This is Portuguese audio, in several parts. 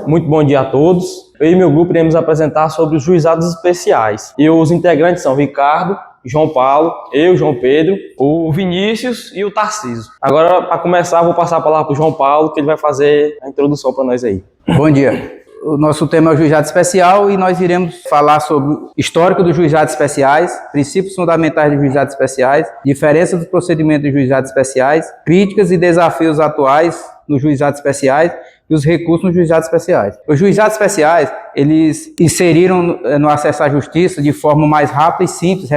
muito bom dia a todos. Eu e meu grupo iremos apresentar sobre os juizados especiais. E os integrantes são Ricardo, João Paulo, eu, João Pedro, o Vinícius e o Tarcísio. Agora, para começar, vou passar a palavra para o João Paulo, que ele vai fazer a introdução para nós aí. Bom dia. O nosso tema é o juizado especial e nós iremos falar sobre o histórico dos juizados especiais, princípios fundamentais dos juizados especiais, diferença dos procedimentos dos juizados especiais, críticas e desafios atuais nos juizados especiais e os recursos nos juizados especiais. Os juizados especiais, eles inseriram no acesso à justiça de forma mais rápida e simples,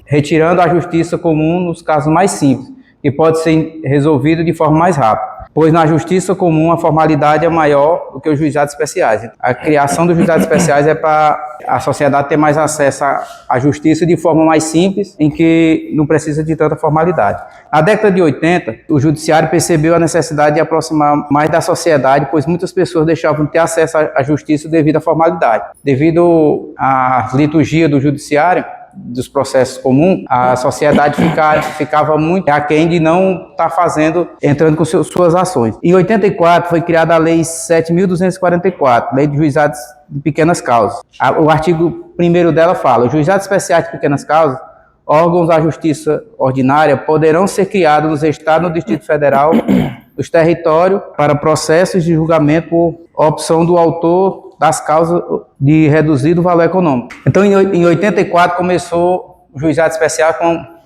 retirando a justiça comum nos casos mais simples, que pode ser resolvido de forma mais rápida. Pois na justiça comum a formalidade é maior do que os juizados especiais. A criação dos juizados especiais é para a sociedade ter mais acesso à justiça de forma mais simples, em que não precisa de tanta formalidade. Na década de 80, o judiciário percebeu a necessidade de aproximar mais da sociedade, pois muitas pessoas deixavam de ter acesso à justiça devido à formalidade. Devido à liturgia do judiciário, dos processos comuns, a sociedade ficava muito aquém de não estar entrando com suas ações. Em 84 foi criada a Lei 7.244, Lei de Juizados de Pequenas Causas. O artigo 1º dela fala: os juizados especiais de pequenas causas, órgãos da justiça ordinária, poderão ser criados nos estados, no Distrito Federal, nos territórios, para processos de julgamento por opção do autor das causas de reduzido valor econômico. Então, em 84, começou o juizado especial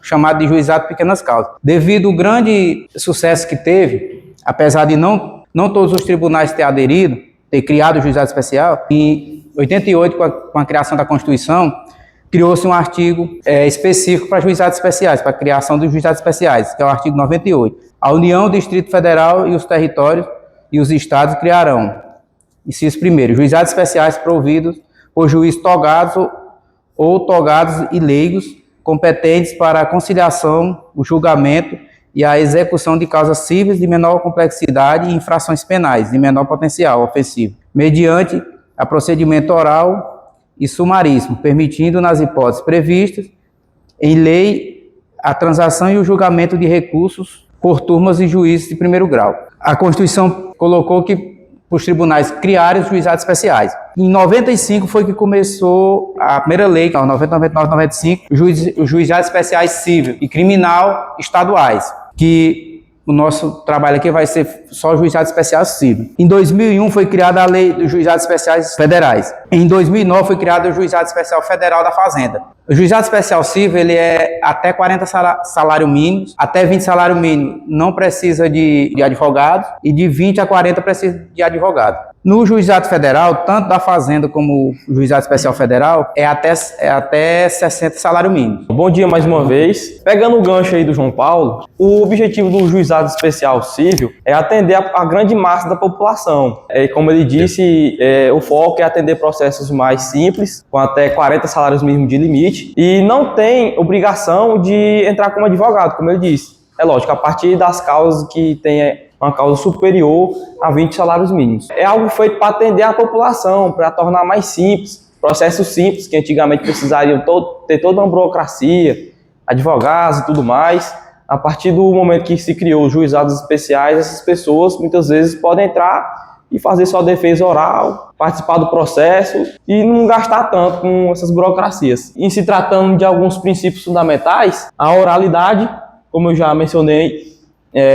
chamado de juizado de pequenas causas. Devido ao grande sucesso que teve, apesar de não todos os tribunais ter criado o juizado especial, em 88, com a criação da Constituição, criou-se um artigo específico para juizados especiais, para a criação dos juizados especiais, que é o artigo 98. A União, o Distrito Federal e os territórios e os estados criarão, inciso 1º, juizados especiais providos por juízes togados ou togados e leigos, competentes para a conciliação, o julgamento e a execução de causas cíveis de menor complexidade e infrações penais de menor potencial ofensivo, mediante a procedimento oral e sumaríssimo, permitindo, nas hipóteses previstas em lei, a transação e o julgamento de recursos por turmas e juízes de primeiro grau. A Constituição colocou que os tribunais criarem os juizados especiais. Em 95 foi que começou a primeira lei, 90, 99, 95, os juizados especiais civil e criminal estaduais, que o nosso trabalho aqui vai ser só juizado especial civil. Em 2001 foi criada a lei dos juizados especiais federais. Em 2009 foi criado o juizado especial federal da Fazenda. O juizado especial civil, ele é até 40 salários mínimos, até 20 salário mínimo não precisa de advogado e de 20 a 40 precisa de advogado. No juizado federal, tanto da Fazenda como o juizado especial federal, é até 60 salário mínimo. Bom dia mais uma vez. Pegando o gancho aí do João Paulo, o objetivo do juizado especial civil é atender a grande massa da população. Como ele disse, o foco é atender processos mais simples, com até 40 salários mínimos de limite, e não tem obrigação de entrar como advogado, como ele disse. É lógico, a partir das causas que tem uma causa superior a 20 salários mínimos. É algo feito para atender a população, para tornar mais simples, processos simples que antigamente precisariam ter toda uma burocracia, advogados e tudo mais. A partir do momento que se criou os juizados especiais, essas pessoas muitas vezes podem entrar e fazer sua defesa oral, participar do processo e não gastar tanto com essas burocracias. Em se tratando de alguns princípios fundamentais, a oralidade, como eu já mencionei,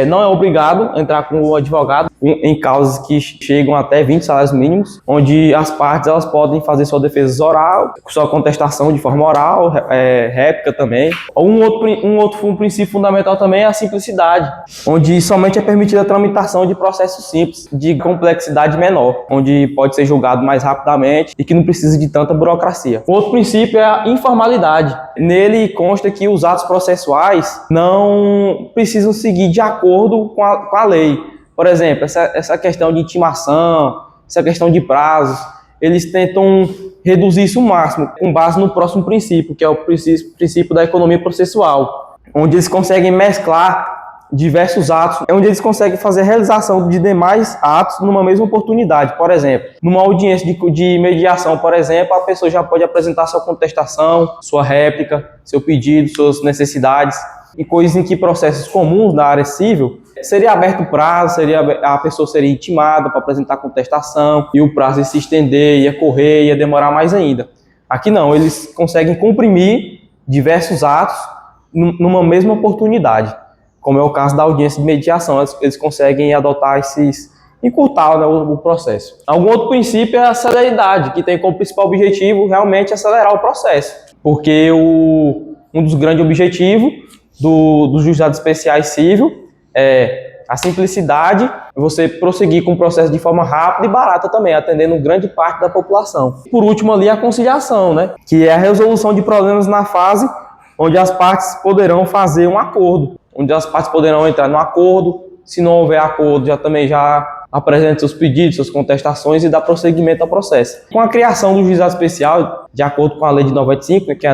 não é obrigado a entrar com o advogado em causas que chegam até 20 salários mínimos, onde as partes elas podem fazer sua defesa oral, sua contestação de forma oral, réplica também. Um princípio fundamental também é a simplicidade, onde somente é permitida a tramitação de processos simples, de complexidade menor, onde pode ser julgado mais rapidamente e que não precisa de tanta burocracia. O outro princípio é a informalidade. Nele consta que os atos processuais não precisam seguir de acordo com a lei. Por exemplo, essa questão de intimação, essa questão de prazos, eles tentam reduzir isso ao máximo, com base no próximo princípio, que é o princípio da economia processual, onde eles conseguem mesclar diversos atos, onde eles conseguem fazer a realização de demais atos numa mesma oportunidade. Por exemplo, numa audiência de mediação, por exemplo, a pessoa já pode apresentar sua contestação, sua réplica, seu pedido, suas necessidades, e coisas em que processos comuns da área civil seria aberto o prazo, a pessoa seria intimada para apresentar contestação e o prazo ia se estender, ia correr, ia demorar mais ainda. Aqui não, eles conseguem comprimir diversos atos numa mesma oportunidade, como é o caso da audiência de mediação. Eles conseguem adotar encurtar, né, o processo. Algum outro princípio é a celeridade, que tem como principal objetivo realmente acelerar o processo, porque um dos grandes objetivos dos juizados especiais civil é a simplicidade, você prosseguir com o processo de forma rápida e barata também, atendendo grande parte da população. Por último ali, a conciliação, né, que é a resolução de problemas na fase onde as partes poderão fazer um acordo, onde as partes poderão entrar no acordo. Se não houver acordo, já apresenta seus pedidos, suas contestações e dá prosseguimento ao processo. Com a criação do juizado especial, de acordo com a lei de 95, que é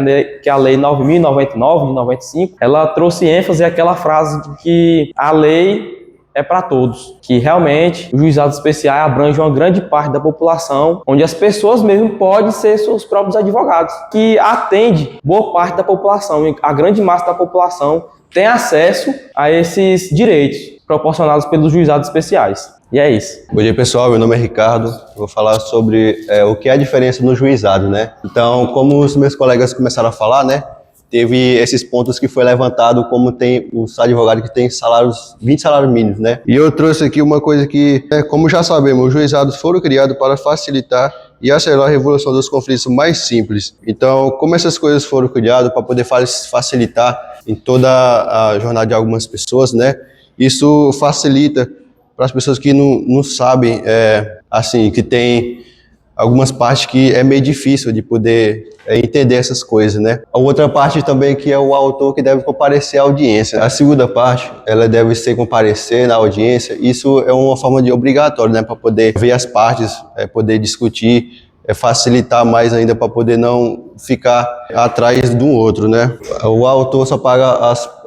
a lei 9.099 de 95, ela trouxe ênfase àquela frase de que a lei é para todos, que realmente o juizado especial abrange uma grande parte da população, onde as pessoas mesmo podem ser seus próprios advogados, que atende boa parte da população, a grande massa da população tem acesso a esses direitos proporcionados pelos juizados especiais. E é isso. Bom dia, pessoal. Meu nome é Ricardo. Vou falar sobre o que é a diferença no juizado, né? Então, como os meus colegas começaram a falar, né? Teve esses pontos que foi levantado, como tem os advogados que têm 20 salários mínimos, né? E eu trouxe aqui uma coisa que, como já sabemos, os juizados foram criados para facilitar e acelerar a resolução dos conflitos mais simples. Então, como essas coisas foram criadas para poder facilitar em toda a jornada de algumas pessoas, né? Isso facilita para as pessoas que não sabem, assim, que tem algumas partes que é meio difícil de poder entender essas coisas, né? A outra parte também que é o autor que deve comparecer à audiência. A segunda parte, ela deve ser comparecer na audiência. Isso é uma forma de obrigatório, né? Para poder ver as partes, poder discutir, facilitar mais ainda para poder não ficar atrás de um outro, né? O autor só paga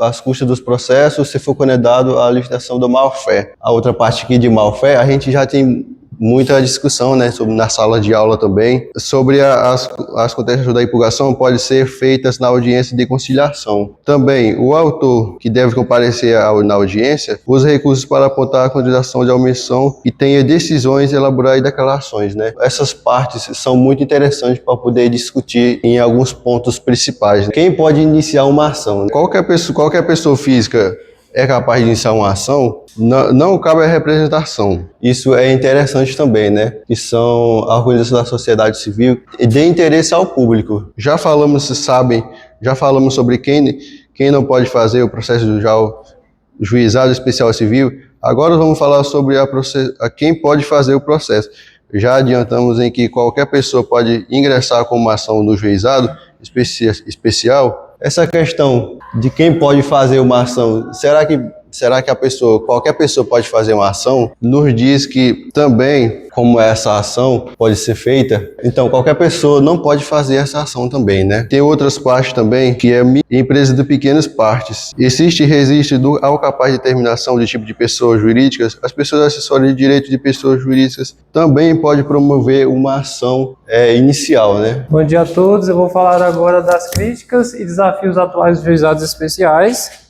as custas dos processos se for condenado à licitação do má-fé. A outra parte aqui de má-fé, a gente já tem muita discussão, né, na sala de aula também, sobre as contestações da impugnação podem ser feitas na audiência de conciliação. Também, o autor que deve comparecer na audiência usa recursos para apontar a contestação de omissão e tenha decisões, elaborar e declarações, né? Essas partes são muito interessantes para poder discutir em alguns pontos principais, né? Quem pode iniciar uma ação? Né? Qualquer pessoa física é capaz de iniciar uma ação, não cabe a representação. Isso é interessante também, né? Que são a organização da sociedade civil e de interesse ao público. Já falamos sobre quem não pode fazer o processo judicial, juizado especial civil. Agora vamos falar sobre quem pode fazer o processo. Já adiantamos em que qualquer pessoa pode ingressar com uma ação no juizado especial. Essa questão de quem pode fazer uma ação, será que qualquer pessoa pode fazer uma ação? Nos diz que também, como essa ação pode ser feita, então qualquer pessoa não pode fazer essa ação também, né? Tem outras partes também, que é empresa de pequenas partes. Existe e resiste ao capaz de determinação de tipo de pessoas jurídicas. As pessoas acessórias de direito de pessoas jurídicas também podem promover uma ação inicial, né? Bom dia a todos. Eu vou falar agora das críticas e desafios atuais dos juizados especiais.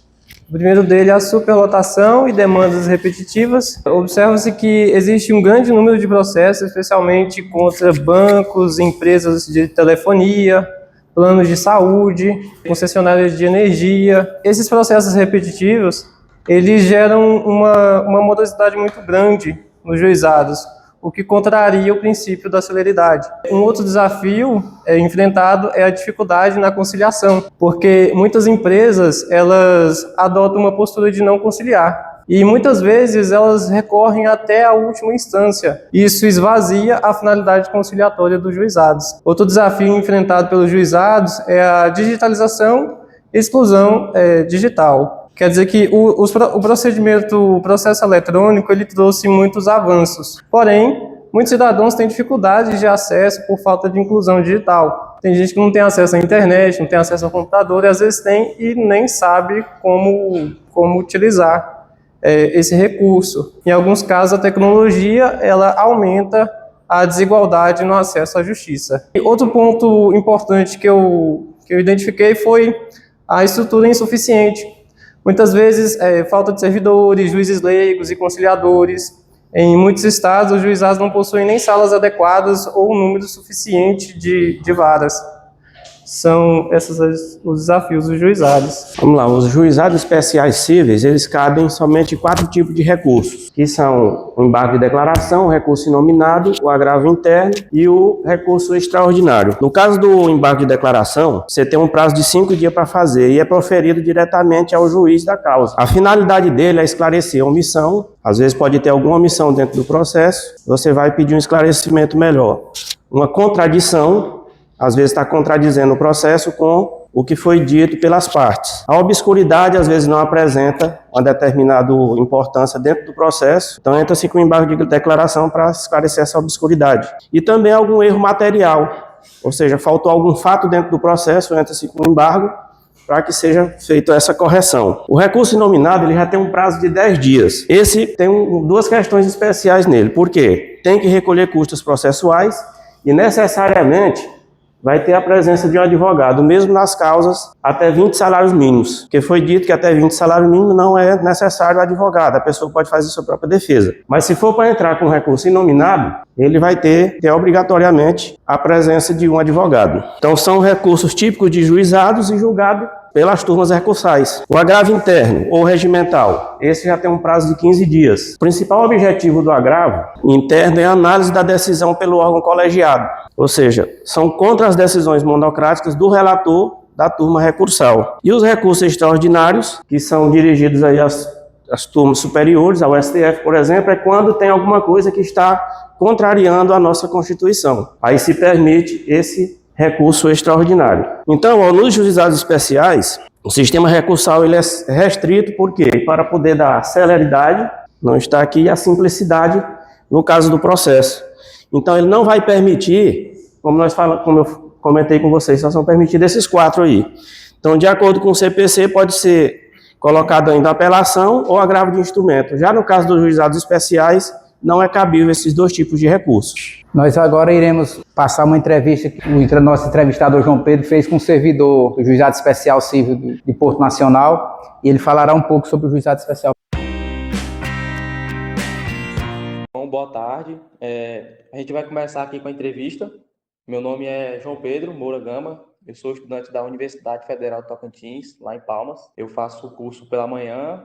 O primeiro dele é a superlotação e demandas repetitivas. Observa-se que existe um grande número de processos, especialmente contra bancos, empresas de telefonia, planos de saúde, concessionárias de energia. Esses processos repetitivos, eles geram uma morosidade muito grande nos juizados, o que contraria o princípio da celeridade. Um outro desafio enfrentado é a dificuldade na conciliação, porque muitas empresas elas adotam uma postura de não conciliar e muitas vezes elas recorrem até a última instância. Isso esvazia a finalidade conciliatória dos juizados. Outro desafio enfrentado pelos juizados é a digitalização e exclusão digital. Quer dizer que o processo eletrônico, ele trouxe muitos avanços. Porém, muitos cidadãos têm dificuldades de acesso por falta de inclusão digital. Tem gente que não tem acesso à internet, não tem acesso ao computador, e às vezes tem e nem sabe como utilizar esse recurso. Em alguns casos, a tecnologia ela aumenta a desigualdade no acesso à justiça. E outro ponto importante que eu identifiquei foi a estrutura insuficiente. Muitas vezes, falta de servidores, juízes leigos e conciliadores. Em muitos estados, os juizados não possuem nem salas adequadas ou um número suficiente de varas. São esses os desafios dos juizados. Vamos lá, os juizados especiais cíveis, eles cabem somente 4 tipos de recursos, que são o embargo de declaração, o recurso inominado, o agravo interno e o recurso extraordinário. No caso do embargo de declaração, você tem um prazo de 5 dias para fazer e é proferido diretamente ao juiz da causa. A finalidade dele é esclarecer a omissão, às vezes pode ter alguma omissão dentro do processo, você vai pedir um esclarecimento melhor. Uma contradição, às vezes está contradizendo o processo com o que foi dito pelas partes. A obscuridade, às vezes, não apresenta uma determinada importância dentro do processo, então entra-se com o embargo de declaração para esclarecer essa obscuridade. E também algum erro material, ou seja, faltou algum fato dentro do processo, entra-se com o embargo para que seja feita essa correção. O recurso inominado, ele já tem um prazo de 10 dias. Esse tem duas questões especiais nele. Por quê? Tem que recolher custos processuais e, necessariamente, vai ter a presença de um advogado, mesmo nas causas até 20 salários mínimos, porque foi dito que até 20 salários mínimos não é necessário o advogado, a pessoa pode fazer sua própria defesa. Mas se for para entrar com recurso inominado, ele vai ter obrigatoriamente a presença de um advogado. Então são recursos típicos de juizados e julgado pelas turmas recursais. O agravo interno ou regimental, esse já tem um prazo de 15 dias. O principal objetivo do agravo interno é a análise da decisão pelo órgão colegiado, ou seja, são contra as decisões monocráticas do relator da turma recursal. E os recursos extraordinários, que são dirigidos aí às turmas superiores, ao STF, por exemplo, é quando tem alguma coisa que está contrariando a nossa Constituição. Aí se permite esse recurso extraordinário. Então, nos juizados especiais, o sistema recursal ele é restrito, por quê? Para poder dar celeridade, não está aqui, a simplicidade no caso do processo. Então, ele não vai permitir, como eu comentei com vocês, só são permitidos esses 4 aí. Então, de acordo com o CPC, pode ser colocado ainda apelação ou agravo de instrumento. Já no caso dos juizados especiais, não é cabível esses 2 tipos de recursos. Nós agora iremos passar uma entrevista que o nosso entrevistador João Pedro fez com um servidor do Juizado Especial Civil de Porto Nacional, e ele falará um pouco sobre o Juizado Especial. Bom, boa tarde. A gente vai começar aqui com a entrevista. Meu nome é João Pedro Moura Gama. Eu sou estudante da Universidade Federal de Tocantins, lá em Palmas. Eu faço o curso pela manhã.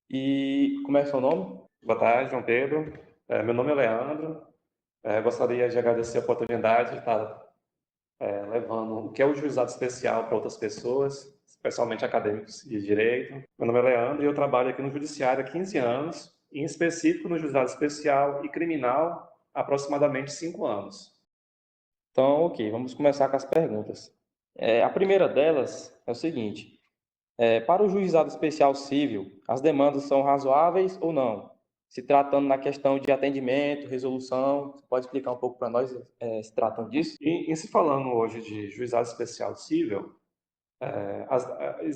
E como é o seu nome? Boa tarde, João Pedro. Meu nome é Leandro. Gostaria de agradecer a oportunidade de estar levando o que é o juizado especial para outras pessoas, especialmente acadêmicos de direito. Meu nome é Leandro e eu trabalho aqui no Judiciário há 15 anos, em específico no juizado especial e criminal há aproximadamente 5 anos. Então, ok, vamos começar com as perguntas. A primeira delas é o seguinte: para o juizado especial civil, as demandas são razoáveis ou não? Se tratando na questão de atendimento, resolução, você pode explicar um pouco para nós se tratando disso? Em se falando hoje de juizado especial civil,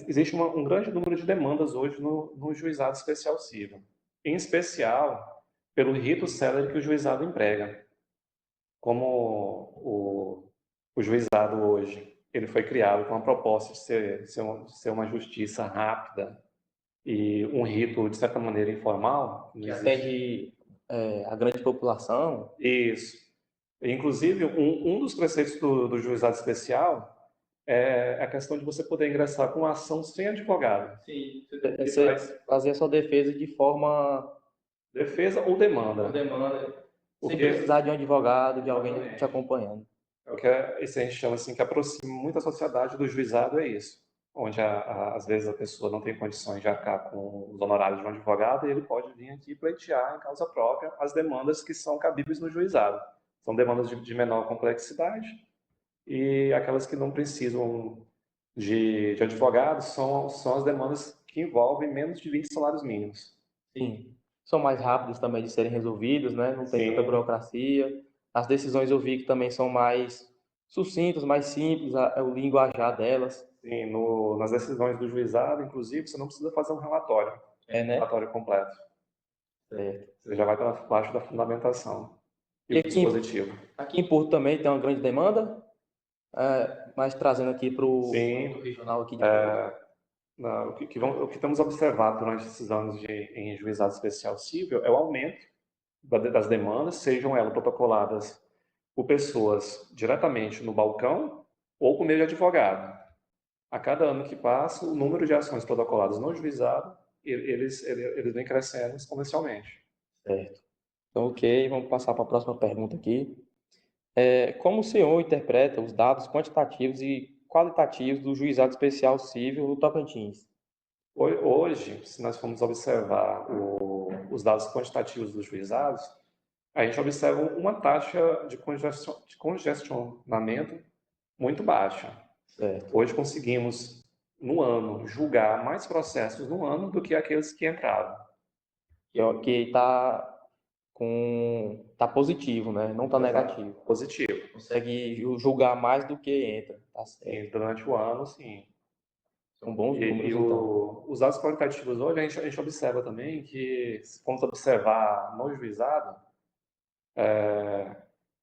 existe um grande número de demandas hoje no juizado especial civil, em especial pelo rito célere que o juizado emprega. Como o juizado hoje ele foi criado com a proposta de ser uma justiça rápida e um rito, de certa maneira, informal. Que atende a grande população. Isso. Inclusive, um dos preceitos do juizado especial é a questão de você poder ingressar com uma ação sem advogado. Sim. Você fazer a sua defesa de forma... Defesa ou demanda. Sem precisar de um advogado, de alguém te acompanhando. É o que a gente chama assim, que aproxima muito a sociedade do juizado, é isso. Onde às vezes a pessoa não tem condições de arcar com os honorários de um advogado e ele pode vir aqui pleitear em causa própria as demandas que são cabíveis no juizado. São demandas de menor complexidade e aquelas que não precisam de advogados são as demandas que envolvem menos de 20 salários mínimos. Sim. São mais rápidas também de serem resolvidas, né? Não tem tanta burocracia. As decisões eu vi que também são mais sucintas, mais simples, o linguajar delas. Sim, nas decisões do juizado, inclusive, você não precisa fazer um relatório. Né? Relatório completo. Certo. Você já vai para baixo da fundamentação e o dispositivo. Aqui em Porto também tem uma grande demanda, mas trazendo aqui para o regional aqui de Porto. o que temos observado durante esses anos em juizado especial civil é o aumento das demandas, sejam elas protocoladas por pessoas diretamente no balcão ou por meio de advogado. A cada ano que passa, o número de ações protocoladas no juizado, eles vem crescendo exponencialmente. Certo. Então, ok, vamos passar para a próxima pergunta aqui. Como o senhor interpreta os dados quantitativos e qualitativos do Juizado Especial Civil do Tocantins? Hoje, se nós formos observar os dados quantitativos dos juizados, a gente observa uma taxa de congestionamento muito baixa. Certo. Hoje conseguimos, no ano, julgar mais processos no ano do que aqueles que entraram. Que está positivo, né? Não está negativo. Positivo. Consegue julgar mais do que entra. Tá certo. E durante o ano, sim. São bons números, então. Os dados qualitativos hoje, a gente observa também que, se formos observar no juizado,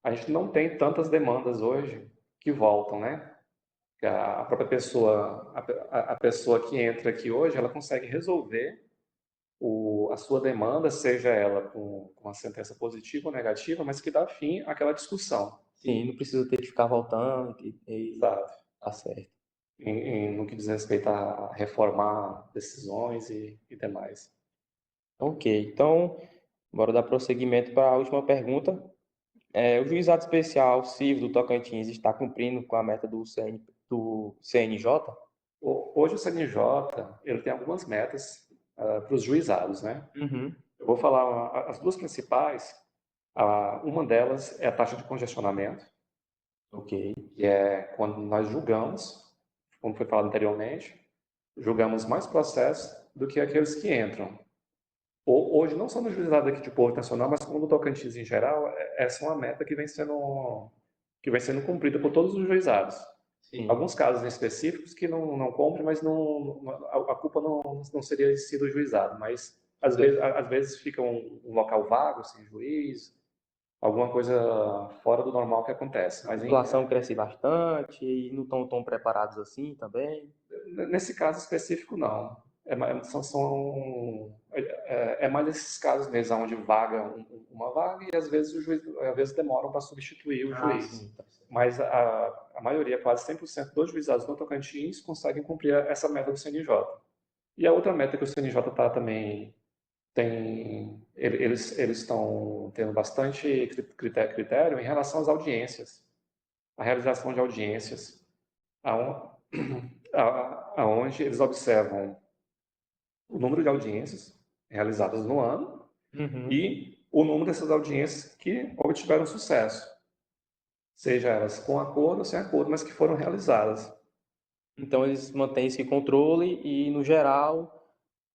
a gente não tem tantas demandas hoje que voltam, né? A própria pessoa, a pessoa que entra aqui hoje, ela consegue resolver a sua demanda, seja ela com uma sentença positiva ou negativa, mas que dá fim àquela discussão. Sim, não precisa ter que ficar voltando. Exato. Tá certo. No que diz respeito a reformar decisões e demais. Ok, então, bora dar prosseguimento para a última pergunta. O Juizado Especial Civil do Tocantins está cumprindo com a meta do CNJ? Hoje o CNJ ele tem algumas metas para os juizados, né? Uhum. Eu vou falar as duas principais. Uma delas é a taxa de congestionamento. Ok. Que é quando nós julgamos, como foi falado anteriormente, julgamos mais processos do que aqueles que entram. Hoje, não só no juizado aqui de Porto Nacional, mas como no Tocantins em geral, essa é uma meta que vem sendo cumprida por todos os juizados. Sim. Alguns casos específicos que não cumprem, mas a culpa não seria de si do juizado, mas às vezes fica um local vago, sem juiz, alguma coisa fora do normal que acontece. A população cresce bastante e não estão tão preparados assim também? Nesse caso específico, não. É mais esses casos mesmo, onde vaga uma vaga e às vezes às vezes demoram para substituir o juiz. Sim, tá certo. Mas a maioria, quase 100% dos juizados no Tocantins conseguem cumprir essa meta do CNJ. E a outra meta que o CNJ está também eles estão tendo bastante critério em relação às audiências, a realização de audiências, aonde eles observam o número de audiências realizadas no ano e o número dessas audiências que obtiveram sucesso, seja elas com acordo ou sem acordo, mas que foram realizadas. Então eles mantêm esse controle e, no geral,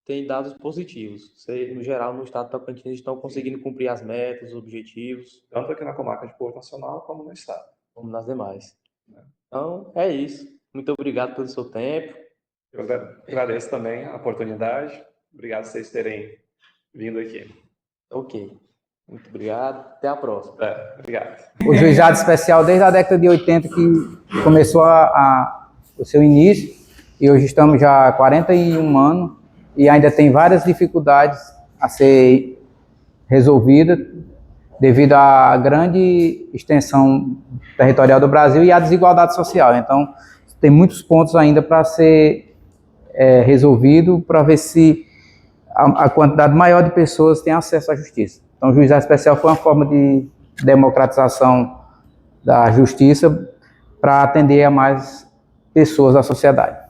tem dados positivos. No geral, no estado do Tocantins estão conseguindo cumprir as metas, os objetivos. Tanto aqui na comarca de Porto Nacional, como no estado. Como nas demais. Então, é isso. Muito obrigado pelo seu tempo. Eu agradeço também a oportunidade. Obrigado por vocês terem vindo aqui. Ok. Muito obrigado. Até a próxima. Obrigado. O Juizado Especial, desde a década de 80 que começou o seu início, e hoje estamos já há 41 anos, e ainda tem várias dificuldades a ser resolvidas devido à grande extensão territorial do Brasil e à desigualdade social. Então, tem muitos pontos ainda para ser resolvido, para ver se a quantidade maior de pessoas tem acesso à justiça. Então, o Juizado Especial foi uma forma de democratização da justiça para atender a mais pessoas da sociedade.